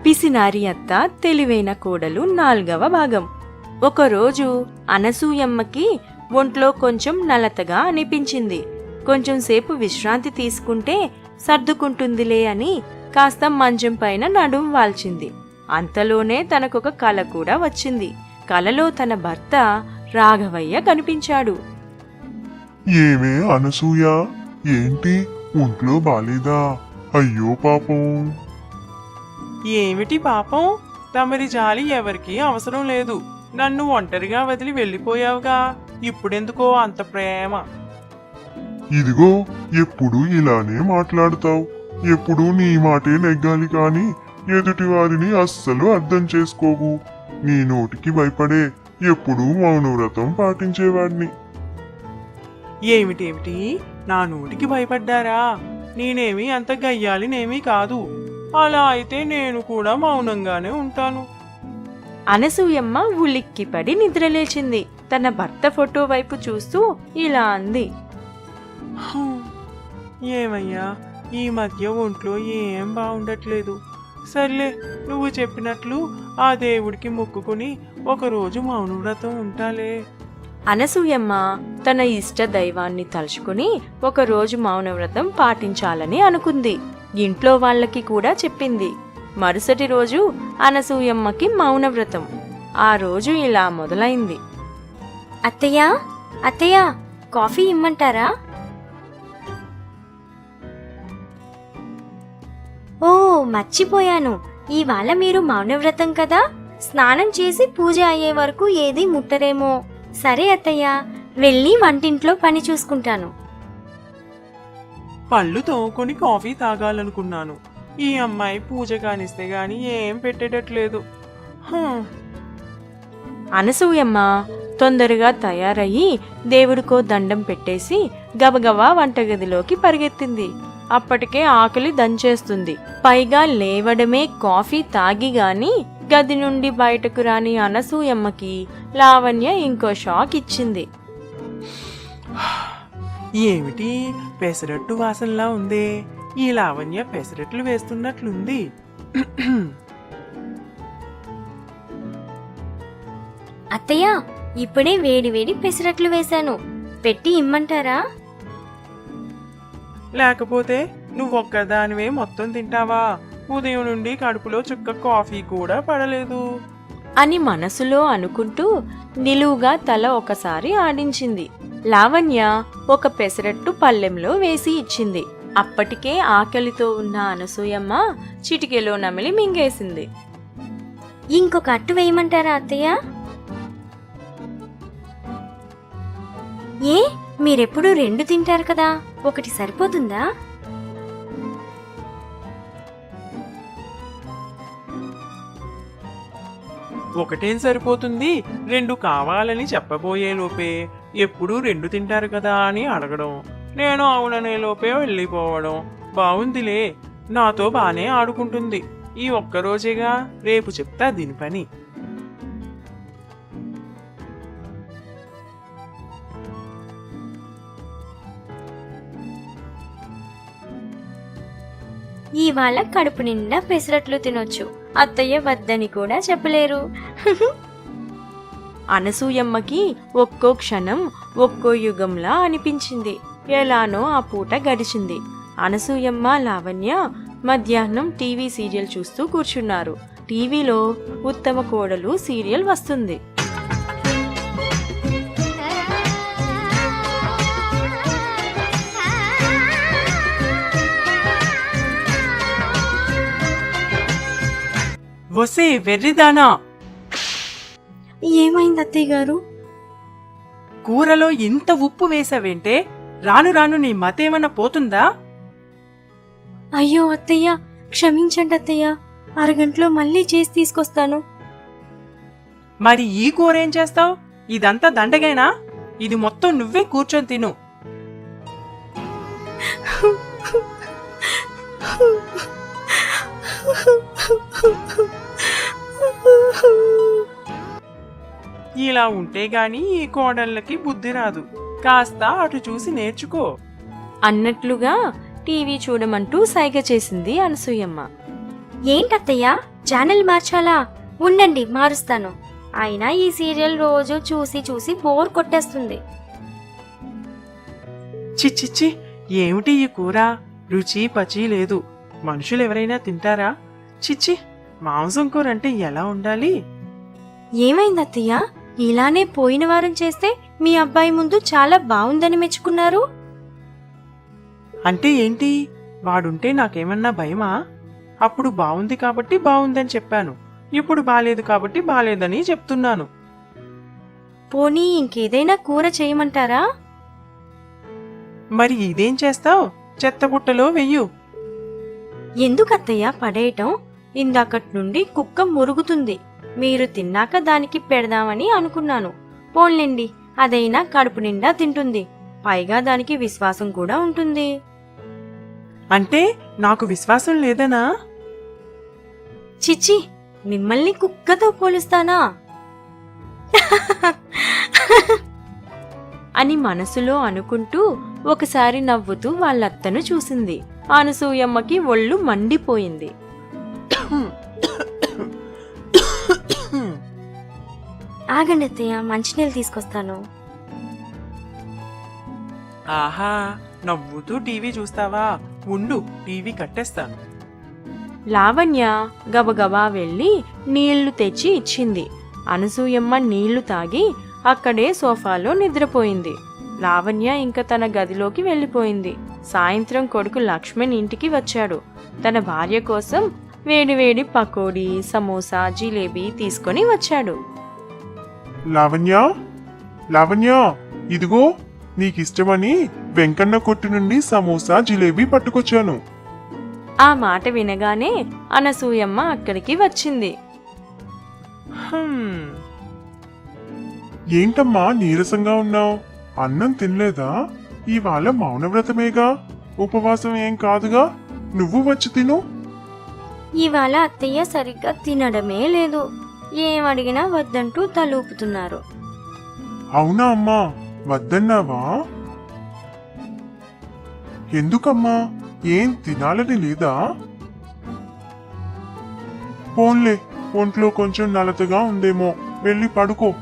పిసినారి అత్త తెలివైన కోడలు 4వ భాగం. ఒకరోజు అనసూయమ్మకి ఒంట్లో కొంచెం నలతగా అనిపించింది. కొంచెం సేపు విశ్రాంతి తీసుకుంటే సర్దుకుంటుందిలే అని కాస్త మంచం పైన నడుం వాల్చింది. అంతలోనే తనకొక కల కూడా వచ్చింది. కలలో తన భర్త రాఘవయ్య కనిపించాడు. ఏమే అనసూయ, ఏంటి ఒంట్లో బాలేదా? అయ్యో పాపం. ఏమిటి పాపం? తమరి జాలి ఎవరికీ అవసరం లేదు. నన్ను ఒంటరిగా వదిలి వెళ్ళిపోయావుగా, ఇప్పుడెందుకో అంత ప్రేమ? ఇదిగో, ఎప్పుడు ఇలానే మాట్లాడతావు. ఎప్పుడు నీ మాటే నెగ్గాలి కాని ఎదుటి వారిని అస్సలు అర్థం చేసుకోవు. నీ నోటికి భయపడే ఎప్పుడూ మౌనవ్రతం పాటించేవాడిని. ఏమిటేమిటి, నా నోటికి భయపడ్డారా? నేనేమి అంత గయ్యాలినేమీ కాదు. అలా అయితే నేను కూడా మౌనంగానే ఉంటాను. అనసూయమ్మ ఉలిక్కిపడి నిద్రలేచింది. తన భర్త ఫోటో వైపు చూస్తూ ఇలా అంది. ఏమయ్యా, ఈ మధ్య ఒంట్లో ఏం బాగుండట్లేదు. సర్లే, నువ్వు చెప్పినట్లు ఆ దేవుడికి మొక్కుకుని ఒకరోజు మౌనవ్రతం ఉంటాలే. అనసూయమ్మ తన ఇష్ట దైవాన్ని తలుచుకుని ఒకరోజు మౌనవ్రతం పాటించాలని అనుకుంది. ఇంట్లో వాళ్ళకి కూడా చెప్పింది. మరుసటి రోజు అనసూయమ్మకి మౌనవ్రతం. ఆ రోజు ఇలా మొదలైంది. అత్తయ్యా, అత్తయ్యా, కాఫీ ఇమ్మంటారా? ఓ, మర్చిపోయాను. ఇవాళ మీరు మౌనవ్రతం కదా, స్నానం చేసి పూజ అయ్యే వరకు ఏది ముట్టరేమో. సరే అత్తయ్య, వెళ్ళి వంటింట్లో పని చూసుకుంటాను. పళ్ళు తోముకొని కాఫీ తాగాలనుకున్నాను. ఈ అమ్మాయి పూజ కానిస్తే గాని ఏం పెట్టేటట్లేదు. అనసూయమ్మ తొందరగా తయారయ్యి దేవుడికో దండం పెట్టేసి గబగబా వంటగదిలోకి పరిగెత్తింది. అప్పటికే ఆకలి దంచేస్తుంది. పైగా లేవడమే కాఫీ తాగిగాని గది నుండి బయటకు రాని అనసూయమ్మకి లావణ్య ఇంకో షాక్ ఇచ్చింది. ఏమిటి, పెసరట్టు వాసనలా ఉందే? ఈ లావణ్య పెసరట్లు వేస్తున్నట్లుంది. అత్తయ్య, ఇప్పుడే వేడి వేడి పెసరట్లు వేశాను, పెట్టి ఇమ్మంటారా? లేకపోతే నువ్వొక్కదానివే మొత్తం తింటావా? ఉదయం నుండి కడుపులో చుక్క కాఫీ కూడా పడలేదు అని మనసులో అనుకుంటూ నిలువుగా తల ఒకసారి ఆడించింది. లావణ్య ఒక పెసరట్టు పళ్ళెంలో వేసి ఇచ్చింది. అప్పటికే ఆకలితో ఉన్న అనసూయమ్మ చిటికెలో నమిలి మింగేసింది. ఇంకొక అట్టు వేయమంటారా అత్తయ్య? ఏ, మీరెప్పుడు 2 తింటారు కదా, ఒకటి సరిపోతుందా? ఒకటేం సరిపోతుంది, 2 కావాలని చెప్పబోయే లోపే ఎప్పుడు 2 తింటారు కదా అని అడగడం, నేను అవుననే లోపే వెళ్ళిపోవడం. బావుందిలే, నాతో బానే ఆడుకుంటుంది. ఈ ఒక్కరోజేగా, రేపు చెప్తా దీని పని. ఇవాళ కడుపు నిండా పెసరట్లు తినొచ్చు, అత్తయ్య వద్దని కూడా చెప్పలేరు. అనసూయమ్మకి ఒక్కో క్షణం ఒక్కో యుగంలా అనిపించింది. ఎలానో ఆ పూట గడిచింది. అనసూయమ్మ, లావణ్య మధ్యాహ్నం టీవీ సీరియల్ చూస్తూ కూర్చున్నారు. టీవీలో ఉత్తమ కోడలు సీరియల్ వస్తుంది. వసే వెర్రిదానా, ఏమైంది అత్తయ్య గారు? కూరలో ఇంత ఉప్పు వేసావేంటే? రాను రాను నీ మతేమన్నా పోతుందా? అయ్యో అత్తయ్య, క్షమించండి అత్తయ్య, అరగంటలో మళ్ళీ చేసి తీసుకొస్తాను. మరి ఈ కూర ఏం చేస్తావు? ఇదంతా దండగేనా? ఇది మొత్తం నువ్వే కూర్చొని తిను. ఇలా ఉంటే గాని ఈ కోడళ్ళకి బుద్ధి రాదు. కాస్త అటు చూసి నేర్చుకో అన్నట్లుగా టీవీ చూడమంటూ సైగ చేసింది అనసూయమ్మ. ఏంటత్తయ్య, ఛానల్ మార్చాలా? ఉండండి, మారుస్తాను. అయినా ఈ సీరియల్ రోజు చూసి చూసి బోర్ కొట్టేస్తుంది. చిచ్చిచ్చి, ఏమిటి ఈ కూర? రుచి పచి లేదు. మనుషులు ఎవరైనా తింటారా? చిచ్చి, మాంసం కూర అంటే ఎలా ఉండాలి? ఏమైంది అత్తయ్య? ఇలానే పోయిన వారం చేస్తే మీ అబ్బాయి ముందు చాలా బాగుందని మెచ్చుకున్నారు. అంటే ఏంటి? వాడుంటే నాకేమన్నా భయమా? అప్పుడు బావుంది కాబట్టి బావుందని చెప్పాను. ఇప్పుడు బాలేదు కాబట్టి బాలేదని చెప్తున్నాను. పోనీ ఇంకేదైనా కూర చేయమంటారా? మరి ఇదేం చేస్తావ్? చెత్తబుట్టలో వెయ్యు. ఎందుకత్తయ్య పడేయటం? ఇందాకటి నుండి కుక్క మురుగుతుంది. మీరు తిన్నాక దానికి పెడదామని అనుకున్నాను. పోన్లేండి, అదైనా కడుపు నిండా తింటుంది. పైగా దానికి విశ్వాసం కూడా ఉంటుంది. అంటే నాకు విశ్వాసం లేదనా? చిచ్చి, మిమ్మల్ని కుక్కతో పోలుస్తానా? అని మనసులో అనుకుంటూ ఒకసారి నవ్వుతూ వాళ్ళత్తను చూసింది. అనసూయమ్మకి ఒళ్ళు మండిపోయింది. ఆగండి అత్తయ్య, మంచినీళ్ళు తీసుకొస్తాను. ఆహా, నవ్వుతూ టీవీ చూస్తావా? ఉండు, టీవీ కట్టేస్తాను. లావణ్య గబగబా వెళ్ళి నీళ్లు తెచ్చి ఇచ్చింది. అనసూయమ్మ నీళ్లు తాగి అక్కడే సోఫాలో నిద్రపోయింది. లావణ్య ఇంకా తన గదిలోకి వెళ్ళిపోయింది. సాయంత్రం కొడుకు లక్ష్మణ్ ఇంటికి వచ్చాడు. తన భార్య కోసం వేడివేడి పకోడీ, సమోసా, జిలేబీ తీసుకొని వచ్చాడు. లావణ్య, లావణ్య, ఇదిగో నీకిష్టమని వెంకన్న కొట్టు నుండి సమోసా జిలేబీ పట్టుకొచ్చాను. ఆ మాట వినగానే అనసూయమ్మ అక్కడికి వచ్చింది. హ్మ్, ఏంటమ్మా నీరసంగా ఉన్నావు? అన్నం తినలేదా? ఇవాళ మౌనవ్రతమేగా, ఉపవాసం ఏం కాదుగా. నువ్వు వచ్చి తిను. ఇవాళ అత్తయ్య సరిగ్గా తినడమే లేదు. ఏం అడిగినా వద్దంటూ తలూపుతున్నారు. అవునా అమ్మా, వద్దన్నావా? ఎందుకమ్మా, ఏం తినాలని లేదా? పోన్లే, ఒంట్లో కొంచెం నలతగా ఉందేమో, వెళ్ళి పడుకో.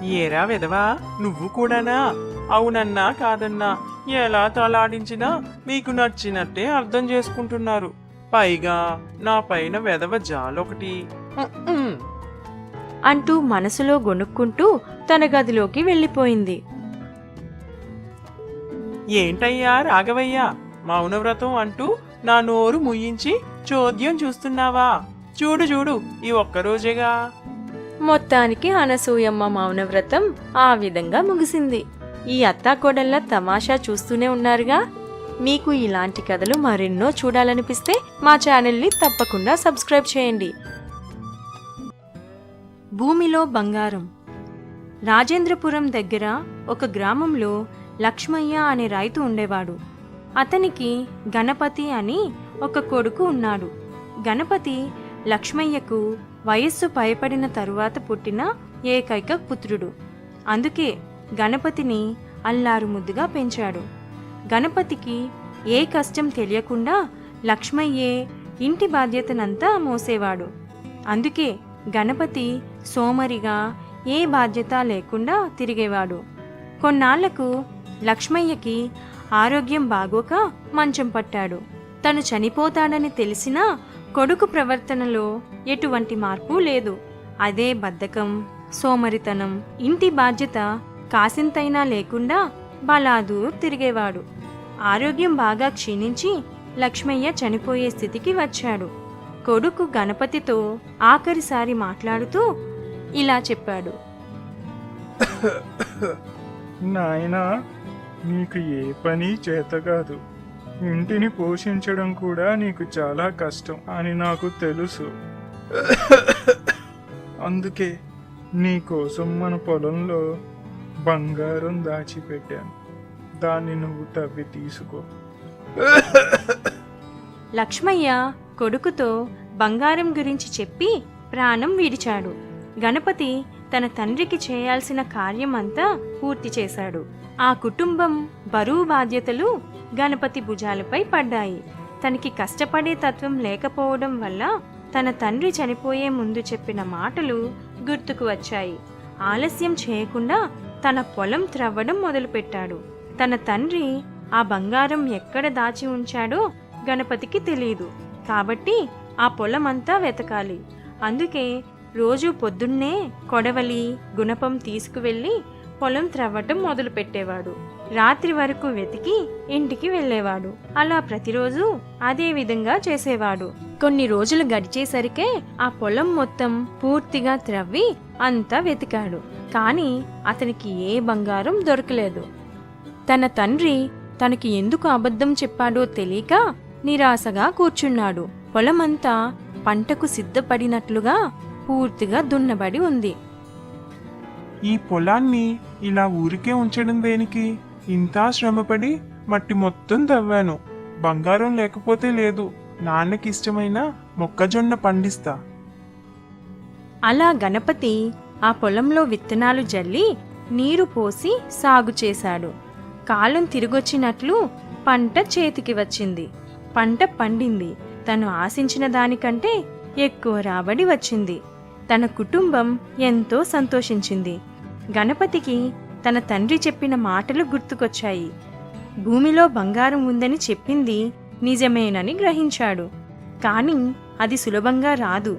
ఏరా వెదవా, నువ్వు కూడానా? అవునన్నా కాదన్నా ఎలా తలాడించినా మీకు నచ్చినట్టే అర్థం చేసుకుంటున్నారు. పైగా నా పైన వెదవ జాలొకటి. ఉమ్మ్. అంటూ మనసులో గొనుక్కుంటూ తన గదిలోకి వెళ్ళిపోయింది. ఏంటయ్యా రాఘవయ్యా, మౌనవ్రతం అంటూ నా నోరు ముయ్యించి చోద్యం చూస్తున్నావా? చూడు చూడు, ఈ ఒక్కరోజేగా. మొత్తానికి అనసూయమ్మ మౌనవ్రతం ఆ విధంగా ముగిసింది. ఈ అత్తాకోడళ్ళ తమాషా చూస్తూనే ఉన్నారుగా. మీకు ఇలాంటి కథలు మరెన్నో చూడాలనిపిస్తే మా ఛానల్ని తప్పకుండా సబ్స్క్రైబ్ చేయండి. భూమిలో బంగారం. రాజేంద్రపురం దగ్గర ఒక గ్రామంలో లక్ష్మయ్య అనే రైతు ఉండేవాడు. అతనికి గణపతి అని ఒక కొడుకు ఉన్నాడు. గణపతి లక్ష్మయ్యకు వయస్సు పైపడిన తరువాత పుట్టిన ఏకైక పుత్రుడు. అందుకే గణపతిని అల్లారు ముద్దుగా పెంచాడు. గణపతికి ఏ కష్టం తెలియకుండా లక్ష్మయ్యే ఇంటి బాధ్యతనంతా మోసేవాడు. అందుకే గణపతి సోమరిగా ఏ బాధ్యత లేకుండా తిరిగేవాడు. కొన్నాళ్లకు లక్ష్మయ్యకి ఆరోగ్యం బాగోక మంచం పట్టాడు. తను చనిపోతాడని తెలిసినా కొడుకు ప్రవర్తనలో ఎటువంటి మార్పు లేదు. అదే బద్ధకం, సోమరితనం. ఇంటి బాధ్యత కాసింతైనా లేకుండా బలాదూర్ తిరిగేవాడు. ఆరోగ్యం బాగా క్షీణించి లక్ష్మయ్య చనిపోయే స్థితికి వచ్చాడు. కొడుకు గణపతితో ఆఖరిసారి మాట్లాడుతూ ఇలా చెప్పాడు. నాయనా, నీకు ఏ పని చేత కాదు. ఇంటిని పోషించడం కూడా నీకు చాలా కష్టం అని నాకు తెలుసు. అందుకే నీకోసం మన పొలంలో బంగారం దాచిపెట్టాను. దాన్ని నువ్వు తవ్వి తీసుకో. లక్ష్మయ్య కొడుకుతో బంగారం గురించి చెప్పి ప్రాణం విడిచాడు. గణపతి తన తండ్రికి చేయాల్సిన కార్యం అంతా పూర్తి చేశాడు. ఆ కుటుంబం బరువు బాధ్యతలు గణపతి భుజాలపై పడ్డాయి. తనకి కష్టపడే తత్వం లేకపోవడం వల్ల తన తండ్రి చనిపోయే ముందు చెప్పిన మాటలు గుర్తుకు వచ్చాయి. ఆలస్యం చేయకుండా తన పొలం త్రవ్వడం మొదలుపెట్టాడు. తన తండ్రి ఆ బంగారం ఎక్కడ దాచి ఉంచాడో గణపతికి తెలియదు. కాబట్టి ఆ పొలం అంతా వెతకాలి. అందుకే రోజు పొద్దున్నే కొడవలి, గుణపం తీసుకువెళ్ళి పొలం త్రవ్వటం మొదలుపెట్టేవాడు. రాత్రి వరకు వెతికి ఇంటికి వెళ్ళేవాడు. అలా ప్రతిరోజు అదే విధంగా చేసేవాడు. కొన్ని రోజులు గడిచేసరికే ఆ పొలం మొత్తం పూర్తిగా త్రవ్వి అంతా వెతికాడు. కానీ అతనికి ఏ బంగారం దొరకలేదు. తన తండ్రి తనకి ఎందుకు అబద్ధం చెప్పాడో తెలియక నిరాశగా కూర్చున్నాడు. పొలమంతా పంటకు సిద్ధపడినట్లుగా పూర్తిగా దున్నబడి ఉంది. ఈ పొలాన్ని ఇలా ఊరికే ఉంచడం దేనికి? ఇంత శ్రమపడి మట్టి మొత్తం తవ్వాను. బంగారం లేకపోతే లేదు. నాన్నకి ఇష్టమైన మొక్కజొన్న పండిస్తా. అలా గణపతి ఆ పొలంలో విత్తనాలు జల్లి నీరు పోసి సాగు చేశాడు. కాలం తిరిగొచ్చినట్లు పంట చేతికి వచ్చింది. పంట పండింది. తను ఆశించిన దానికంటే ఎక్కువ రాబడి వచ్చింది. తన కుటుంబం ఎంతో సంతోషించింది. గణపతికి తన తండ్రి చెప్పిన మాటలు గుర్తుకొచ్చాయి. భూమిలో బంగారం ఉందని చెప్పింది నిజమేనని గ్రహించాడు. కానీ అది సులభంగా రాదు.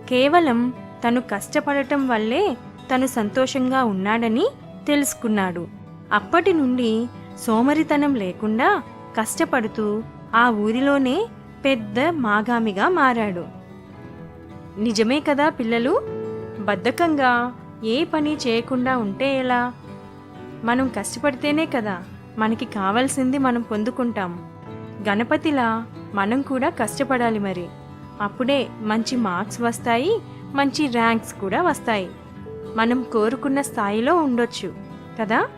కేవలం తను కష్టపడటం వల్లే తను సంతోషంగా ఉన్నాడని తెలుసుకున్నాడు. అప్పటి నుండి సోమరితనం లేకుండా కష్టపడుతూ ఆ ఊరిలోనే పెద్ద మాగామిగా మారాడు. నిజమే కదా పిల్లలు? బద్ధకంగా ఏ పని చేయకుండా ఉంటే ఎలా? మనం కష్టపడితేనే కదా మనకి కావాల్సింది మనం పొందుకుంటాం. గణపతిలా మనం కూడా కష్టపడాలి మరి. అప్పుడే మంచి మార్క్స్ వస్తాయి, మంచి ర్యాంక్స్ కూడా వస్తాయి. మనం కోరుకున్న స్థాయిలో ఉండొచ్చు కదా.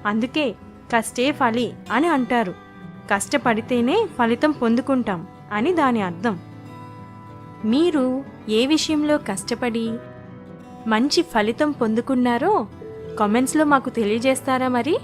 అందుకే కష్టే ఫలి అని అంటారు. కష్టపడితేనే ఫలితం పొందుకుంటాం అని దాని అర్థం. మీరు ఏ విషయంలో కష్టపడి మంచి ఫలితం పొందుకున్నారో కామెంట్స్లో మాకు తెలియజేస్తారా మరి?